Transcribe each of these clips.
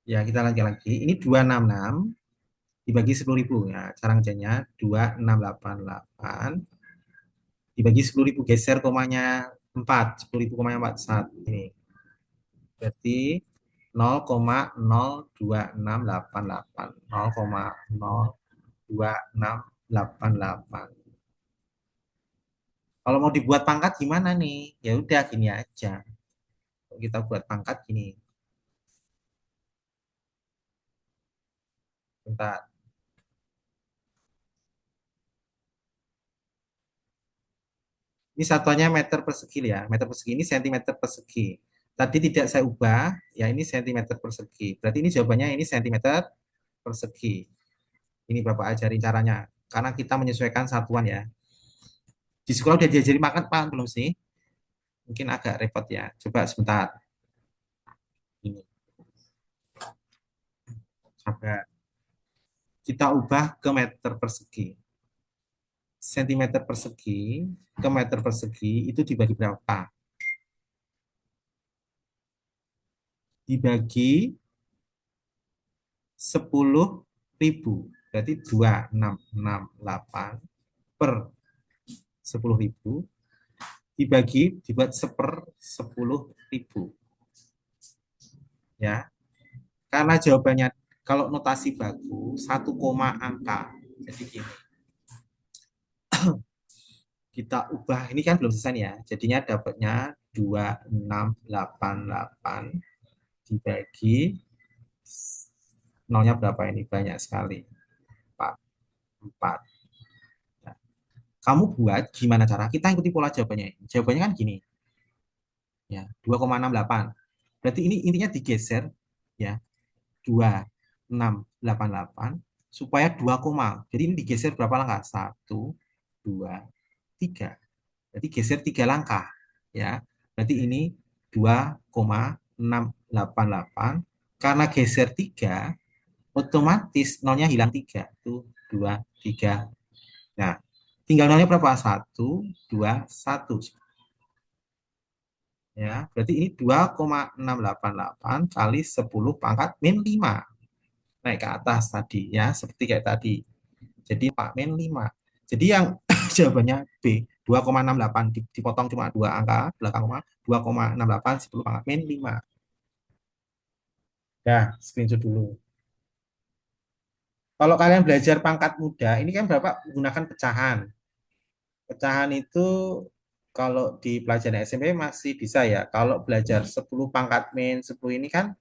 Ya, kita lanjut lagi. Ini 266 dibagi 10.000 ya. Cara ngerjainnya 2688 dibagi 10.000, geser komanya 4, 10.000 komanya 4 saat ini. Berarti 0,02688, 0,02688. Kalau mau dibuat pangkat gimana nih? Ya udah gini aja. Kita buat pangkat gini. Bentar. Ini satuannya meter persegi ya. Meter persegi ini sentimeter persegi. Tadi tidak saya ubah, ya ini sentimeter persegi. Berarti ini jawabannya ini sentimeter persegi. Ini Bapak ajarin caranya. Karena kita menyesuaikan satuan ya. Di sekolah udah diajari makan Pak belum sih? Mungkin agak repot ya. Coba sebentar. Ini. Coba kita ubah ke meter persegi. Sentimeter persegi ke meter persegi itu dibagi berapa? Dibagi 10.000. Berarti 2668 per 10.000 dibagi dibuat 10.000 ya. Karena jawabannya kalau notasi baku 1 angka. Jadi gini, kita ubah ini kan belum selesai ya. Jadinya dapatnya 2688 dibagi nolnya berapa ini? Banyak sekali. 4. 4. Nah, kamu buat gimana cara? Kita ikuti pola jawabannya. Jawabannya kan gini. Ya, 2,68. Berarti ini intinya digeser ya. 2688 supaya 2 koma. Jadi ini digeser berapa langkah? 1, 2, 3. Berarti geser 3 langkah ya. Berarti ini 2,688. Karena geser 3 otomatis nolnya hilang 3. Itu 2, 3. Nah, tinggal nolnya berapa? 1, 2, 1. Ya, berarti ini 2,688 kali 10 pangkat min 5. Naik ke atas tadi ya, seperti kayak tadi. Jadi Pak min 5. Jadi yang jawabannya B, 2,68 dipotong cuma 2 angka belakang koma, 2,68 10 pangkat min 5. Ya, screenshot dulu. Kalau kalian belajar pangkat muda, ini kan Bapak menggunakan pecahan. Pecahan itu kalau di pelajaran SMP masih bisa ya. Kalau belajar 10 pangkat min 10 ini kan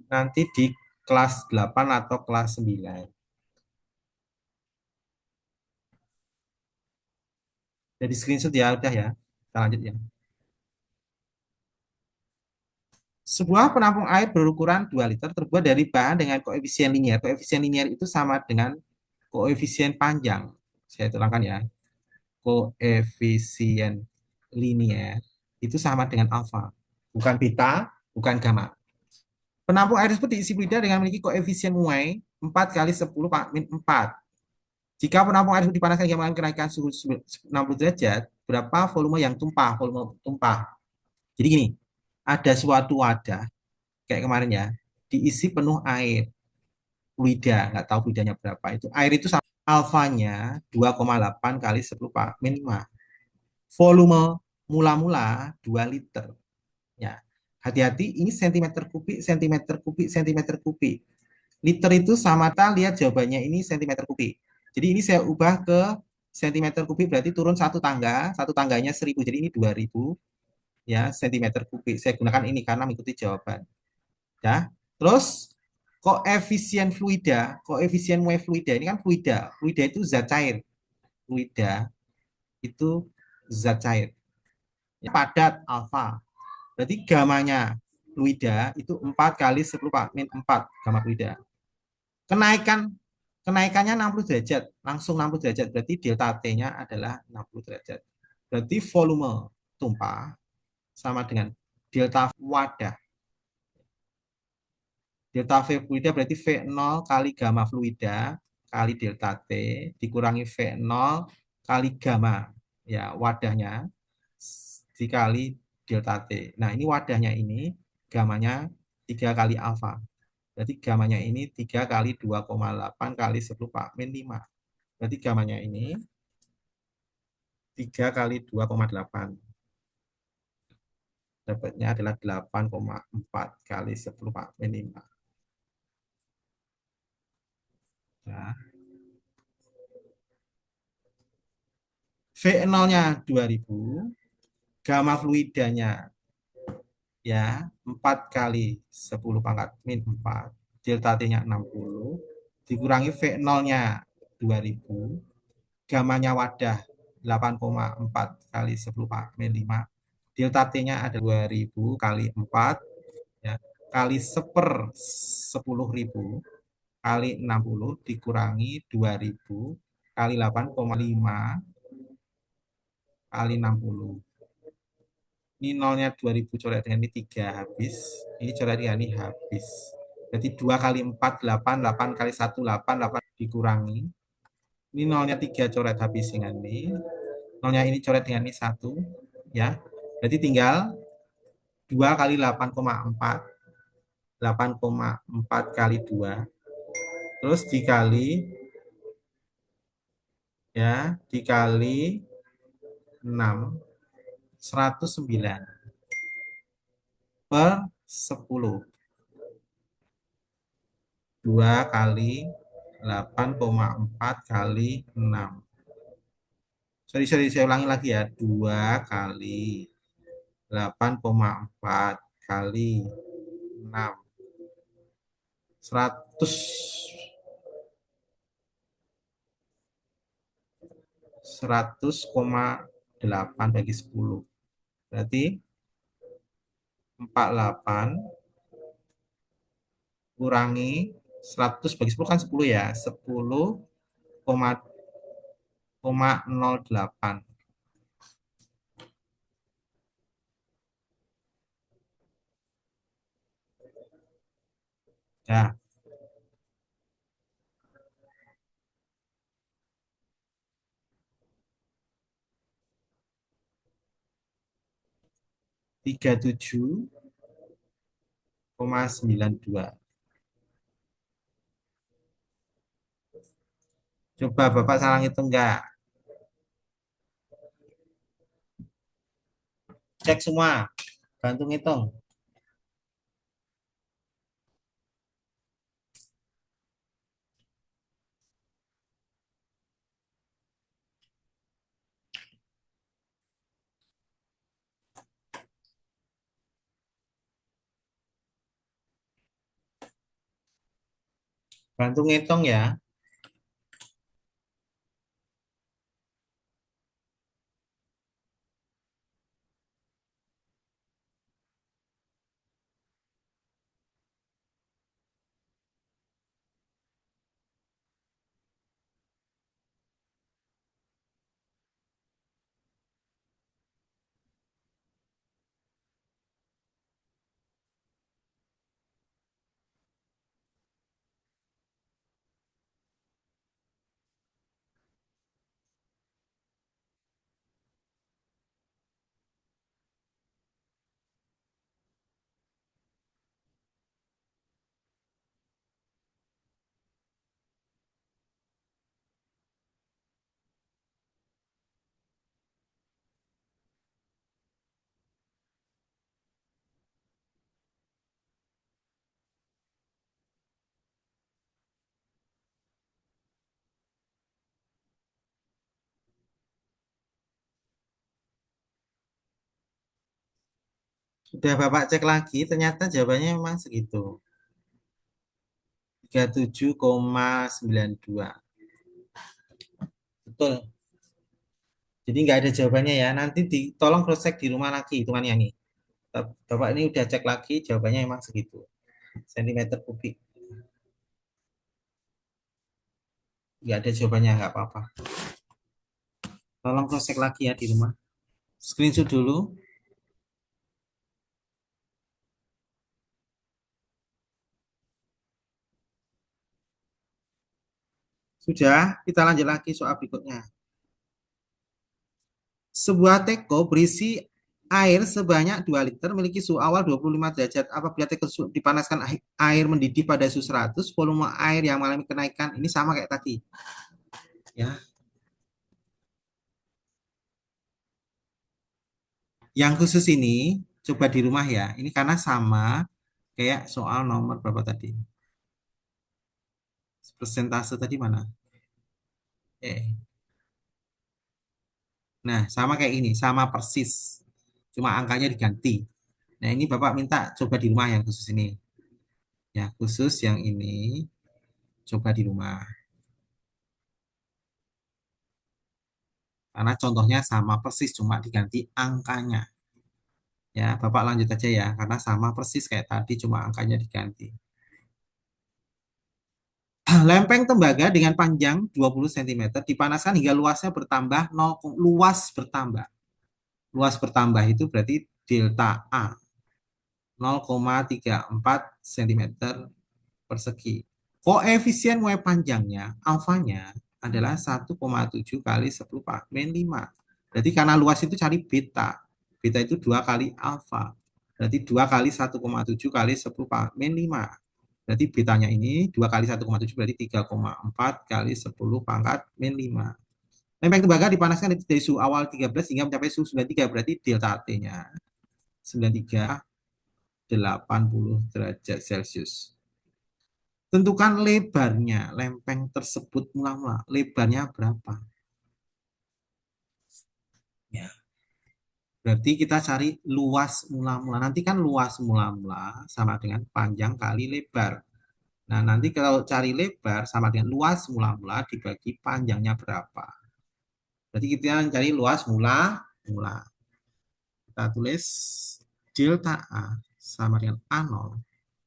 nanti di kelas 8 atau kelas 9. Jadi screenshot ya udah ya. Kita lanjut ya. Sebuah penampung air berukuran 2 liter terbuat dari bahan dengan koefisien linier. Koefisien linier itu sama dengan koefisien panjang. Saya terangkan ya. Koefisien linier itu sama dengan alfa. Bukan beta, bukan gamma. Penampung air tersebut diisi fluida dengan memiliki koefisien muai 4 kali 10 min 4. Jika penampung air tersebut dipanaskan hingga mengalami kenaikan suhu 60 derajat, berapa volume yang tumpah? Volume tumpah. Jadi gini, ada suatu wadah kayak kemarin ya, diisi penuh air, fluida, nggak tahu fluidanya berapa itu. Air itu alfanya 2,8 kali 10 min 5. Volume mula-mula 2 liter. Ya, hati-hati ini sentimeter kubik, sentimeter kubik, sentimeter kubik. Liter itu sama, kita lihat jawabannya ini sentimeter kubik. Jadi ini saya ubah ke sentimeter kubik, berarti turun satu tangganya 1000, jadi ini 2000 ya sentimeter kubik. Saya gunakan ini karena mengikuti jawaban. Ya, terus koefisien wave fluida ini kan fluida. Fluida itu zat cair. Fluida itu zat cair. Ya, padat alfa. Berarti gamanya fluida itu 4 kali 10 min 4 gamma fluida. Kenaikan kenaikannya 60 derajat, langsung 60 derajat. Berarti delta T-nya adalah 60 derajat. Berarti volume tumpah sama dengan delta wadah. Delta V fluida berarti V0 kali gamma fluida kali delta T dikurangi V0 kali gamma ya wadahnya dikali delta T. Nah, ini wadahnya ini gamanya 3 kali alfa. Berarti gamanya ini 3 kali 2,8 kali 10 Pak min 5. Berarti gamanya ini 3 kali 2,8. Dapatnya adalah 8,4 kali 10 Pak min 5. Nah, V0-nya 2000, gamma fluidanya ya 4 kali 10 pangkat min 4, delta T-nya 60, dikurangi V0-nya 2000, gamanya wadah 8,4 kali 10 min 5, delta T-nya ada 2000 kali 4 ya, kali 1/10.000 kali 60 dikurangi 2000 kali 8,5 kali 60. Ini nolnya 2000 coret dengan ini 3 habis. Ini coret dengan ini habis. Berarti 2 kali 4 8, 8 kali 1 8, 8 dikurangi. Ini nolnya 3 coret habis dengan ini. Nolnya ini coret dengan ini 1. Ya. Berarti tinggal 2 kali 8,4. 8,4 kali 2. Terus dikali ya, dikali 6, 109 per 10. 2 kali 8,4 kali 6. Sorry, saya ulangi lagi ya. 2 kali 8,4 kali 6. 100, 100,8 bagi 10. Berarti 48 kurangi 100 bagi 10 kan 10 ya. 10,08. Ya, 37,92. Coba Bapak salah ngitung enggak? Cek semua, bantu ngitung. Bantu ngitung ya. Sudah Bapak cek lagi, ternyata jawabannya memang segitu. 37,92. Betul. Jadi nggak ada jawabannya ya. Nanti tolong cross check di rumah lagi hitungannya nih. Bapak ini udah cek lagi, jawabannya memang segitu. Sentimeter kubik. Nggak ada jawabannya, nggak apa-apa. Tolong cross check lagi ya di rumah. Screenshot dulu. Sudah, kita lanjut lagi soal berikutnya. Sebuah teko berisi Air sebanyak 2 liter memiliki suhu awal 25 derajat. Apabila tekstur dipanaskan air mendidih pada suhu 100, volume air yang mengalami kenaikan ini sama kayak tadi. Ya, yang khusus ini coba di rumah ya. Ini karena sama kayak soal nomor berapa tadi? Persentase tadi mana? Nah, sama kayak ini, sama persis. Cuma angkanya diganti. Nah, ini Bapak minta coba di rumah yang khusus ini. Ya, khusus yang ini coba di rumah. Karena contohnya sama persis, cuma diganti angkanya. Ya, Bapak lanjut aja ya, karena sama persis kayak tadi, cuma angkanya diganti. Lempeng tembaga dengan panjang 20 cm dipanaskan hingga luasnya bertambah 0, luas bertambah. Luas bertambah itu berarti delta A 0,34 cm persegi. Koefisien Y panjangnya, alfanya adalah 1,7 kali 10 min 5. Berarti karena luas itu cari beta. Beta itu 2 kali alfa. Berarti 2 kali 1,7 kali 10 min 5. Berarti betanya ini 2 kali 1,7 berarti 3,4 kali 10 pangkat min 5. Lempeng tembaga dipanaskan dari suhu awal 13 hingga mencapai suhu 93. Berarti delta T-nya 93 80 derajat Celcius. Tentukan lebarnya lempeng tersebut mula-mula. Lebarnya berapa? Ya, berarti kita cari luas mula-mula. Nanti kan luas mula-mula sama dengan panjang kali lebar. Nah, nanti kalau cari lebar sama dengan luas mula-mula dibagi panjangnya berapa. Berarti kita cari luas mula-mula. Kita tulis delta A sama dengan A0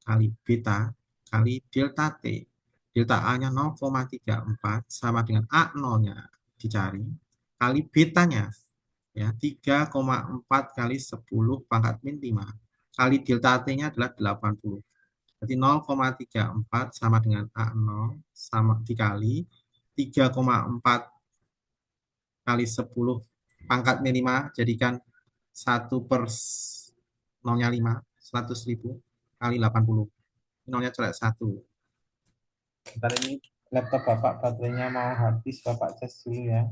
kali beta kali delta T. Delta A-nya 0,34 sama dengan A0-nya dicari kali betanya ya 3,4 kali 10 pangkat min 5 kali delta T-nya adalah 80. Berarti 0,34 sama dengan A0 sama dikali 3,4 kali 10 pangkat min 5 jadikan 1/0,5 100.000 kali 80. Nolnya coret 1. Bentar ini laptop Bapak baterainya mau habis, Bapak cas dulu ya.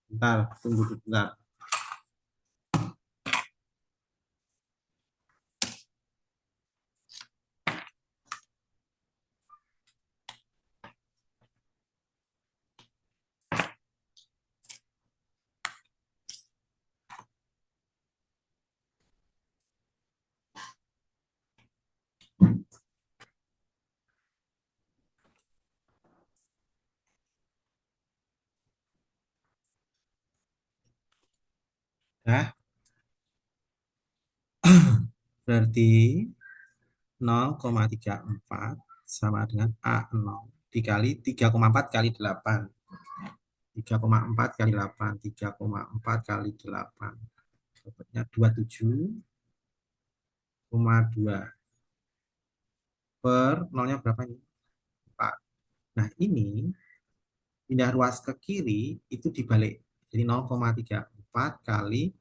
Bentar, tunggu bentar. Nah, berarti 0,34 sama dengan A0 dikali 3,4 kali 8. 3,4 kali 8, 3,4 kali 8. Dapatnya 27,2 per nolnya berapa ini? 4. Nah, ini pindah ruas ke kiri itu dibalik. Jadi 0,34 kali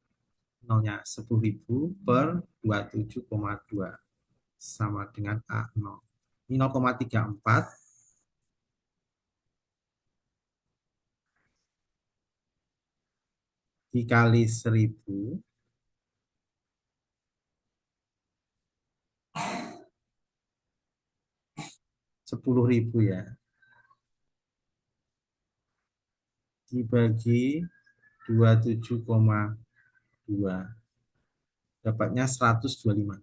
nolnya 10.000 per 27,2 sama dengan A0. Ini 0,34 dikali 1.000 10.000 ya dibagi 27,2 dapatnya 125.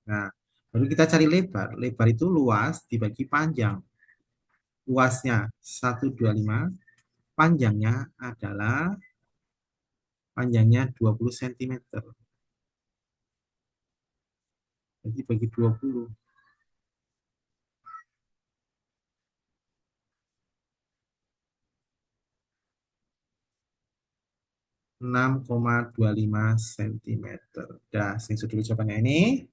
Nah, baru kita cari lebar. Lebar itu luas dibagi panjang. Luasnya 125, panjangnya 20 cm. Jadi bagi 20. 6,25 cm. Dah, sing dulu jawabannya ini.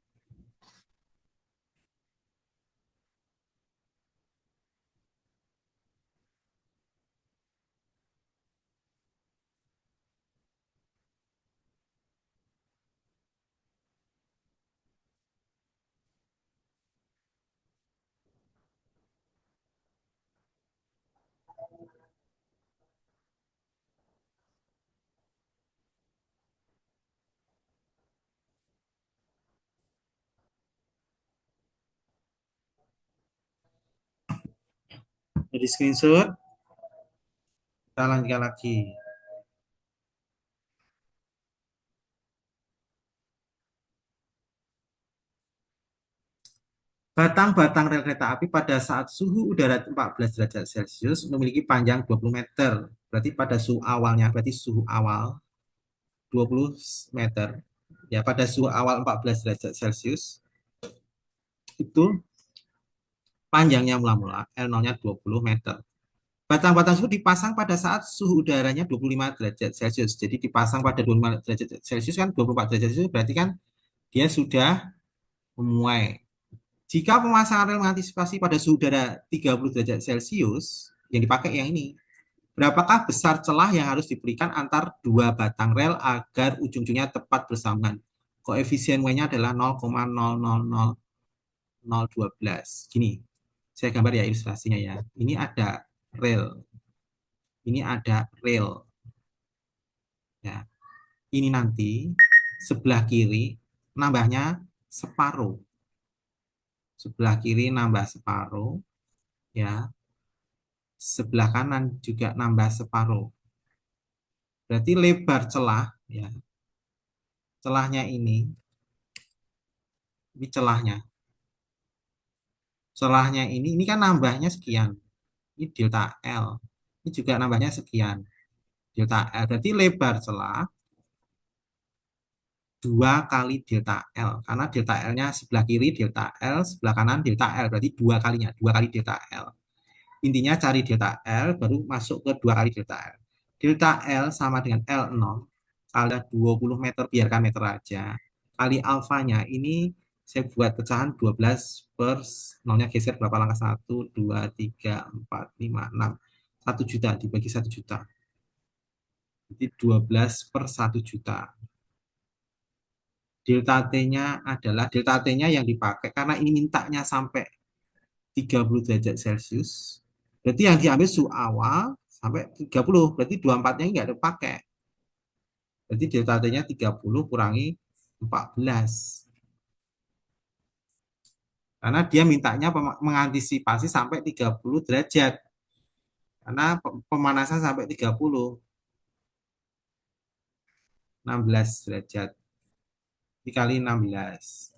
Jadi screenshot, kita lanjutkan lagi. Batang-batang rel kereta api pada saat suhu udara 14 derajat Celcius memiliki panjang 20 meter. Berarti pada suhu awalnya, berarti suhu awal 20 meter. Ya, pada suhu awal 14 derajat Celcius itu panjangnya mula-mula L0-nya 20 meter. Batang-batang tersebut dipasang pada saat suhu udaranya 25 derajat Celcius. Jadi dipasang pada 25 derajat Celcius kan 24 derajat Celcius berarti kan dia sudah memuai. Jika pemasangan rel mengantisipasi pada suhu udara 30 derajat Celcius, yang dipakai yang ini, berapakah besar celah yang harus diberikan antar dua batang rel agar ujung-ujungnya tepat bersambungan? Koefisien Y-nya adalah 0,000012. Gini, saya gambar ya ilustrasinya ya. Ini ada rel, ini ada rel. Ya, ini nanti sebelah kiri nambahnya separuh. Sebelah kiri nambah separuh, ya. Sebelah kanan juga nambah separuh. Berarti lebar celah, ya. Celahnya ini celahnya. Celahnya ini kan nambahnya sekian. Ini delta L. Ini juga nambahnya sekian. Delta L. Berarti lebar celah 2 kali delta L. Karena delta L-nya sebelah kiri delta L, sebelah kanan delta L. Berarti 2 kalinya, 2 kali delta L. Intinya cari delta L, baru masuk ke 2 kali delta L. Delta L sama dengan L0, kali 20 meter, biarkan meter aja. Kali alfanya, ini saya buat pecahan 12 per, nolnya geser berapa langkah? 1, 2, 3, 4, 5, 6. 1 juta dibagi 1 juta. Jadi 12 per 1 juta. Delta T-nya adalah, delta T-nya yang dipakai, karena ini mintanya sampai 30 derajat Celcius. Berarti yang diambil suhu awal sampai 30. Berarti 24-nya nggak ada pakai. Berarti delta T-nya 30 kurangi 14. Karena dia mintanya mengantisipasi sampai 30 derajat. Karena pemanasan sampai 30. 16 derajat. Dikali 16.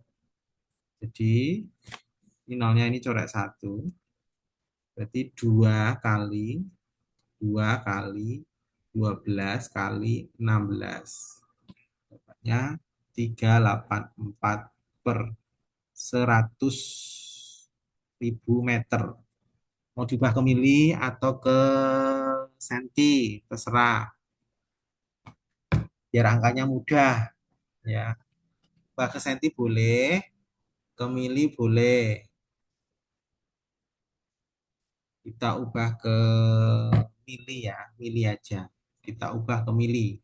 Jadi ini nolnya ini coret 1. Berarti 2 kali 12 kali 16. Dapatnya 384 per 100.000 meter. Mau diubah ke mili atau ke senti, terserah. Biar angkanya mudah, ya. Ubah ke senti boleh, ke mili boleh. Kita ubah ke mili ya, mili aja. Kita ubah ke mili.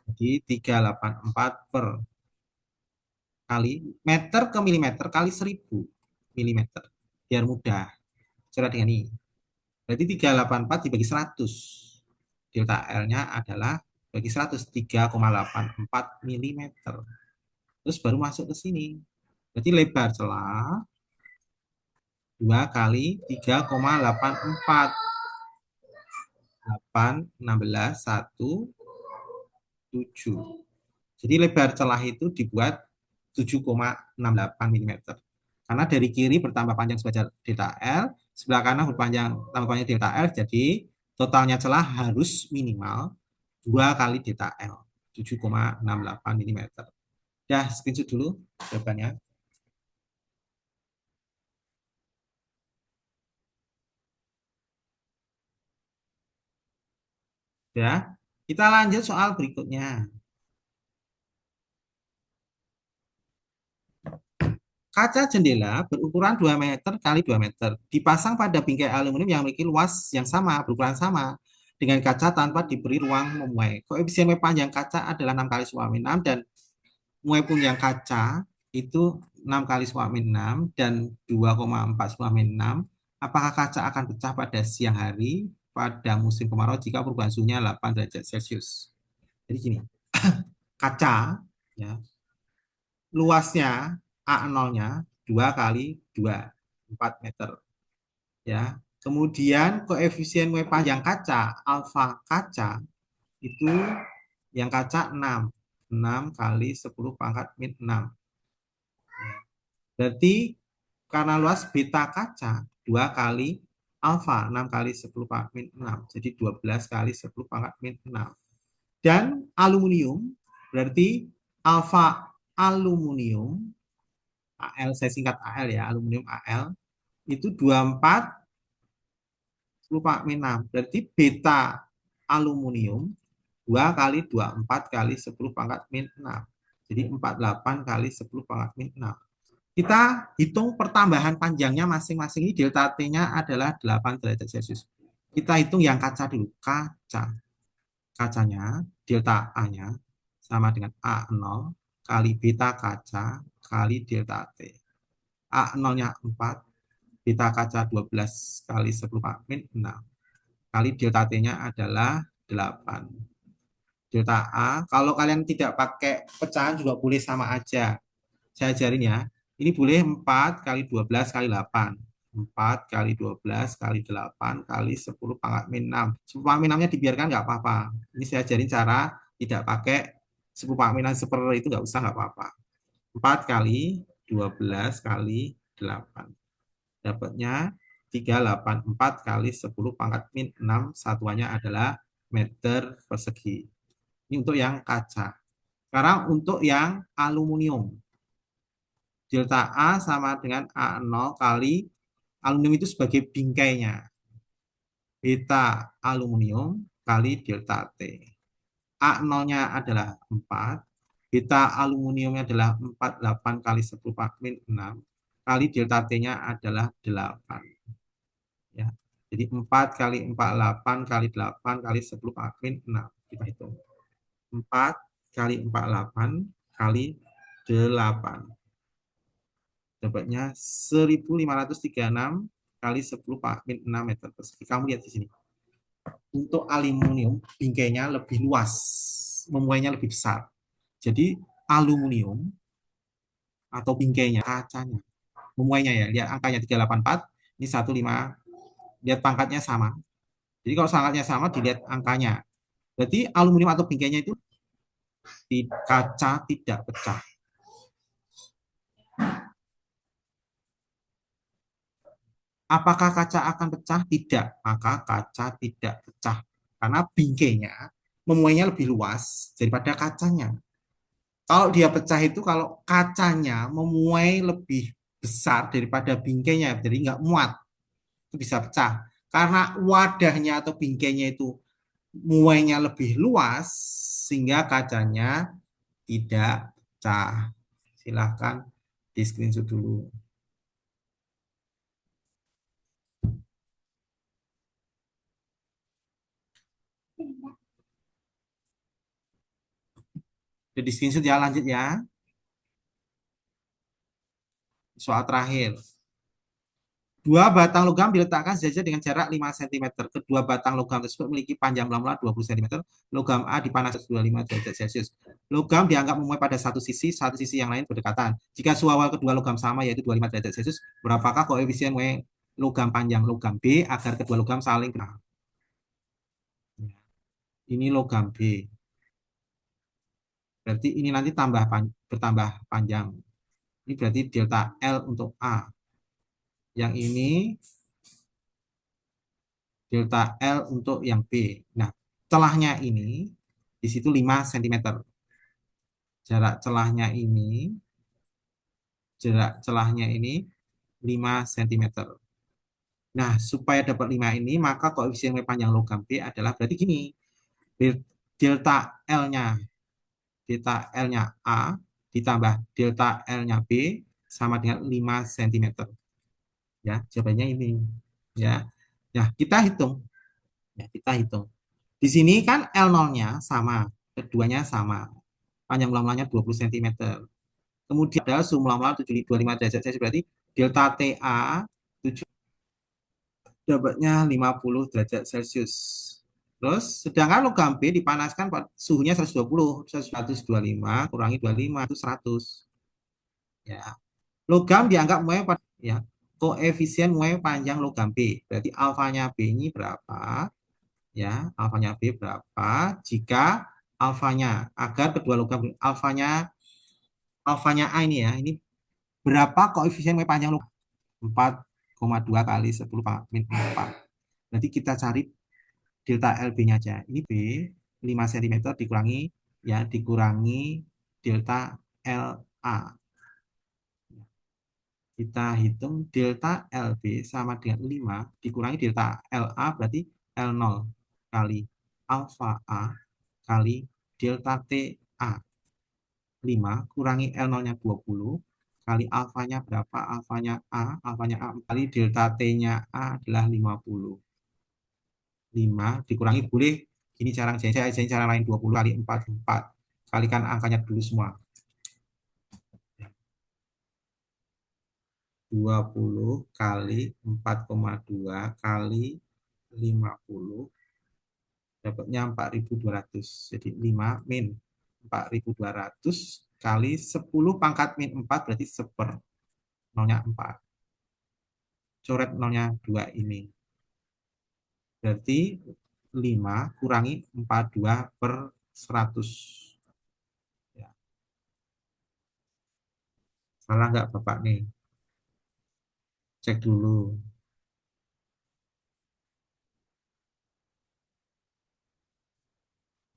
Jadi 384 per kali meter ke milimeter kali 1000 milimeter. Biar mudah. Coba dengan ini. Berarti 384 dibagi 100. Delta L-nya adalah bagi 100, 3,84 milimeter. Terus baru masuk ke sini. Berarti lebar celah 2 kali 3,84. 8, 16, 1, 7. Jadi lebar celah itu dibuat 7,68 milimeter. Karena dari kiri bertambah panjang sebagai delta L, sebelah kanan berpanjang tambah panjang delta L, jadi totalnya celah harus minimal 2 kali delta L, 7,68 milimeter. Ya, screenshot dulu jawabannya. Ya, kita lanjut soal berikutnya. Kaca jendela berukuran 2 meter kali 2 meter dipasang pada bingkai aluminium yang memiliki luas yang sama, berukuran sama dengan kaca tanpa diberi ruang memuai. Koefisien muai panjang kaca adalah 6 kali suami 6 dan muai panjang kaca itu 6 kali suami 6 dan 2,4 suami 6. Apakah kaca akan pecah pada siang hari pada musim kemarau jika perubahan suhunya 8 derajat Celcius? Jadi gini, kaca ya, luasnya A0-nya 2 kali 2, 4 meter. Ya, Kemudian koefisien muai panjang kaca, alfa kaca, itu yang kaca 6. 6 kali 10 pangkat min 6. Berarti karena luas beta kaca 2 kali alfa 6 kali 10 pangkat min 6. Jadi 12 kali 10 pangkat min 6. Dan aluminium berarti alfa aluminium, Al saya singkat Al ya, aluminium Al, itu 24 10 pangkat min 6. Berarti beta aluminium 2 kali 24 kali 10 pangkat min 6. Jadi 48 kali 10 pangkat min 6. Kita hitung pertambahan panjangnya masing-masing. Ini delta T-nya adalah 8 derajat Celcius. Kita hitung yang kaca dulu. Kaca. Kacanya, delta A-nya sama dengan A0 kali beta kaca kali delta T. A0-nya 4, beta kaca 12 kali 10 min 6. Kali delta T-nya adalah 8. Delta A, kalau kalian tidak pakai pecahan juga boleh sama aja. Saya ajarin ya. Ini boleh 4 kali 12 kali 8. 4 kali 12 kali 8 kali 10 pangkat min 6. 10 pangkat min 6-nya dibiarkan nggak apa-apa. Ini saya ajarin cara tidak pakai 10 pangkat min 6 seperti itu, nggak usah, nggak apa-apa. 4 kali 12 kali 8. Dapatnya 384 kali 10 pangkat min 6. Satuannya adalah meter persegi. Ini untuk yang kaca. Sekarang untuk yang aluminium. Delta A sama dengan A0 kali aluminium itu sebagai bingkainya. Beta aluminium kali delta T. A0-nya adalah 4. Beta aluminiumnya adalah 48 kali 10 min 6. Kali delta T-nya adalah 8. Ya. Jadi 4 kali 48 kali 8 kali 10 min 6. Kita hitung. 4 kali 48 kali 8. Dapatnya 1536 kali 10 min 6 meter persegi. Kamu lihat di sini. Untuk aluminium, bingkainya lebih luas, memuainya lebih besar. Jadi aluminium atau bingkainya, kacanya, memuainya ya, lihat angkanya 384, ini 15, lihat pangkatnya sama. Jadi kalau pangkatnya sama, dilihat angkanya. Berarti aluminium atau bingkainya itu kaca tidak pecah. Apakah kaca akan pecah? Tidak, maka kaca tidak pecah. Karena bingkainya memuainya lebih luas daripada kacanya. Kalau dia pecah itu kalau kacanya memuai lebih besar daripada bingkainya, jadi nggak muat, itu bisa pecah. Karena wadahnya atau bingkainya itu muainya lebih luas, sehingga kacanya tidak pecah. Silahkan di screenshot dulu. Jadi screenshot ya, lanjut ya. Soal terakhir. Dua batang logam diletakkan sejajar dengan jarak 5 cm. Kedua batang logam tersebut memiliki panjang mula-mula 20 cm. Logam A dipanaskan 25 derajat Celcius. Logam dianggap memuai pada satu sisi yang lain berdekatan. Jika suhu awal kedua logam sama, yaitu 25 derajat Celcius, berapakah koefisien muai logam panjang logam B agar kedua logam saling kenal? Ini logam B. Berarti ini nanti bertambah panjang. Ini berarti delta L untuk A. Yang ini delta L untuk yang B. Nah, celahnya ini di situ 5 cm. Jarak celahnya ini 5 cm. Nah, supaya dapat 5 ini, maka koefisien panjang logam B adalah berarti gini. Delta L-nya A ditambah delta L-nya B sama dengan 5 cm. Ya, jawabannya ini. Ya. Nah, kita hitung. Ya, kita hitung. Di sini kan L0-nya sama, keduanya sama. Panjang mula-mulanya 20 cm. Kemudian ada suhu mula-mula 25 derajat Celcius, berarti delta TA 7 dapatnya 50 derajat Celcius. Terus sedangkan logam B dipanaskan suhunya 120, 125 kurangi 25 itu 100. Ya. Logam dianggap muai pada ya. koefisien Y panjang logam B. Berarti alfanya B ini berapa? Ya, alfanya B berapa jika alfanya, agar kedua logam alfanya A ini ya, ini berapa koefisien Y panjang logam? 4,2 kali 10 min 4. Nanti kita cari delta LB-nya aja. Ini B 5 cm dikurangi ya, dikurangi delta LA. Kita hitung delta LB sama dengan 5 dikurangi delta LA berarti L0 kali alfa A kali delta TA. 5 kurangi L0-nya 20 kali alfanya berapa? Alfanya A kali delta T-nya A adalah 50. 5 dikurangi boleh ini cara saya ajarin cara lain 20 kali 4 4. Kalikan angkanya dulu semua. 20 kali 4,2 kali 50 dapatnya 4.200. Jadi 5 min 4.200 kali 10 pangkat min 4 berarti seper. Nolnya 4. Coret nolnya 2 ini. Berarti 5 kurangi 42 per 100. Ya. Salah nggak Bapak nih? Cek dulu.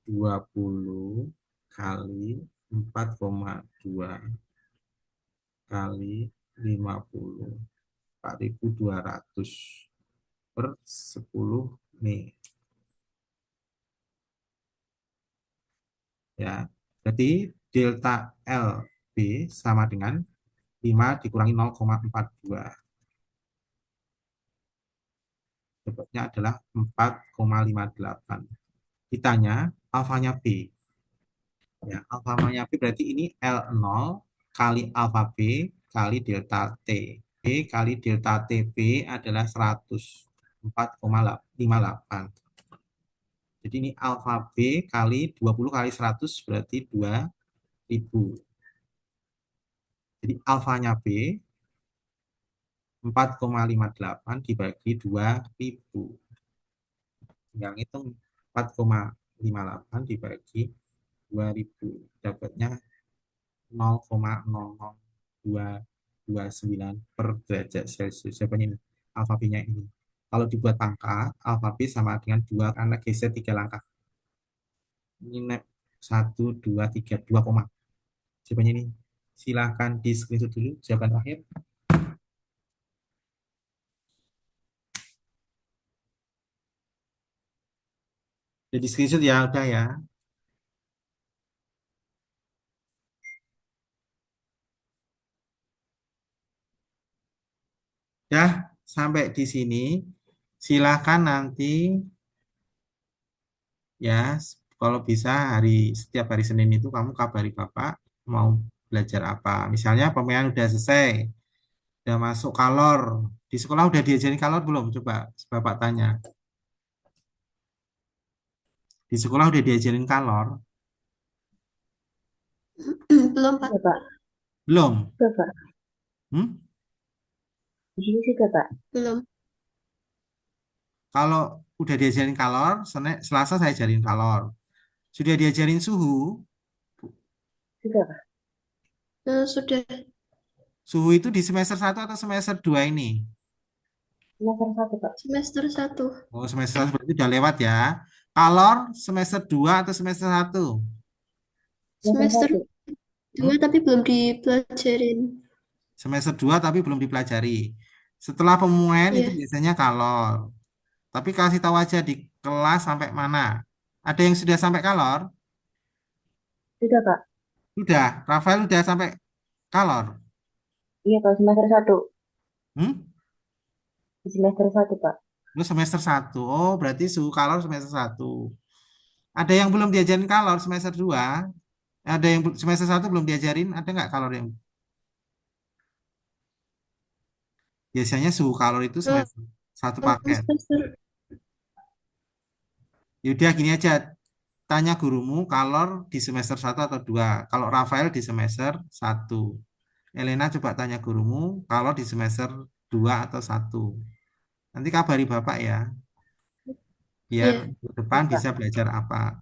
20 kali 4,2 kali 50. 4.200 per 10 nih. Ya. Jadi delta LB sama dengan 5 dikurangi 0,42. Dapatnya adalah 4,58. Ditanya alfanya B. Ya, alfanya B berarti ini L0 kali alfa B kali delta T. B kali delta TB adalah 104,58. Jadi ini alfa B kali 20 kali 100 berarti 2000. Jadi alfanya B 4,58 dibagi 2000. Tinggal hitung 4,58 dibagi 2000. Dapatnya 0,00229 per derajat Celcius. Siapanya ini? Alfa B-nya ini. Kalau dibuat pangkat, alfa B sama dengan 2 karena geser 3 langkah. Ini 1, 2, 3, 2 koma. Jawabannya ini. Silahkan di screenshot dulu jawaban terakhir. Jadi screenshot ya, udah ya. Ya, sampai di sini. Silahkan nanti ya, kalau bisa setiap hari Senin itu kamu kabari Bapak mau belajar apa. Misalnya pemilihan udah selesai, udah masuk kalor. Di sekolah udah diajarin kalor belum? Coba Bapak tanya. Di sekolah udah diajarin kalor? Belum, Pak. Ya, Pak. Belum? Sudah, Pak. Hmm? Di sini sudah, Pak. Belum. Kalau udah diajarin kalor, Selasa saya ajarin kalor. Sudah diajarin suhu? Sudah, Pak. Sudah Suhu itu di semester 1 atau semester 2 ini? Semester 1, Pak. semester 1. Oh, semester 1 berarti udah lewat ya. Kalor semester 2 atau semester 1? Semester Semester 1. 2 tapi belum dipelajarin. Semester 2 tapi belum dipelajari. Setelah pemulaian itu Iya. biasanya kalor. Tapi kasih tahu aja di kelas sampai mana. Ada yang sudah sampai kalor? Sudah, Pak. Sudah. Rafael udah sampai kalor. Iya, Pak. Semester 1. Hmm? Di semester 1, Pak. Lu semester 1. Oh, berarti suhu kalor semester 1. Ada yang belum diajarin kalor semester 2? Ada yang semester 1 belum diajarin? Ada nggak kalor yang biasanya suhu kalor itu Kalau semester 1 paket. semester Yaudah gini aja, tanya gurumu kalor di semester 1 atau 2. Kalau Rafael di semester 1. Elena coba tanya gurumu kalor di semester dua atau satu. Nanti kabari Bapak ya, biar Iya. minggu depan Bapak. bisa belajar apa.